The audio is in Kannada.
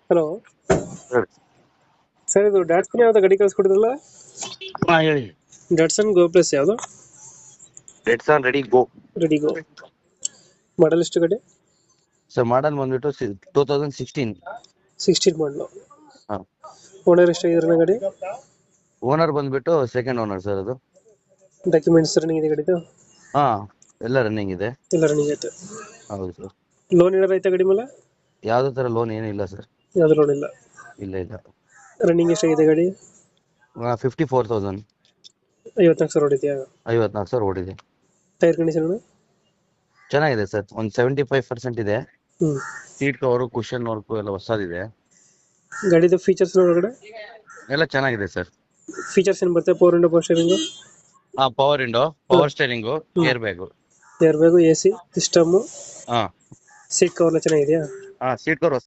ಹಲೋ ಹೇಳಿ. ಸರ್, ಇದು ಡಾಟ್ಸನ್ ಯಾವ್ದು ಗಾಡಿ ಕಳ್ಸ್ಕೊಡಿದ್ರಲ್ಲ? ಹಾ ಹೇಳಿ. ಡಾಟ್ಸನ್ ಗೋ ಪ್ಲಸ್ ಯಾವುದು? ರೆಡ್ಸ್ ಆನ್ ready go. Ready go. Model ಎಷ್ಟು ಗಾಡಿ? ಸರ್ ಮಾಡಲ್ ಬಂದ್ಬಿಟ್ಟು 2016. 16 ಮಾಡಲು. ಹಾ. ಓನರ್ ಎಷ್ಟಾಗಿದ್ರೆ ಗಾಡಿ? ಓನರ್ ಬಂದ್ಬಿಟ್ಟು ಸೆಕೆಂಡ್ ಓನರ್ ಸರ್ ಅದು. ಡಾಕ್ಯುಮೆಂಟ್ಸ್ ರನ್ನಿಂಗ್ ಇದೆ ಗಾಡಿದು? ಹಾ ಎಲ್ಲ ರನ್ನಿಂಗ್ ಇದೆ. ಎಲ್ಲ ರನ್ನಿಂಗ್ ಐತೆ. ಹೌದು ಸರ್. ಲೋನ್ ಏನಾರ ಐತೆ ಗಾಡಿ ಮೇಲೆ? ಯಾವ್ದೇ ತರ ಲೋನ್ ಏನಿಲ್ಲ ಸರ್. ಯಾವ್ದು ಲೋನ್ ಇಲ್ಲ. ಇಲ್ಲ ಇಲ್ಲ. ರನ್ನಿಂಗ್ ಎಷ್ಟಾಗಿದೆ ಗಾಡಿ? 54,000. 54,000 ಹೊಡಿದ್ಯಾ? 54,000 ಓಡಿದೆ. Tyre condition? ಚೆನ್ನಾಗಿದೆ ಸರ್, ಒಂದು 75% ಇದೆ. ಹ್ಞೂ. ಸೀಟ್ ಕವರು ಕುಷನ್ ವರ್ಕ್ ಎಲ್ಲ ಹೊಸದಿದೆ. ಗಾಡಿದು ಫೀಚರ್ಸ್ ಒಳಗಡೆ ಎಲ್ಲ ಚೆನ್ನಾಗಿದೆ ಸರ್. ಫೀಚರ್ಸ್ ಏನು ಬರ್ತದೆ? Power window, power steering? ಹಾ power window, power steering, air bag. Air bag, A C system, ಹಾ ಸೀಟ್ ಕವರ್ ಎಲ್ಲ ಚೆನ್ನಾಗಿದೆಯಾ? ಹಾ ಸೀಟ್ ಕವರ್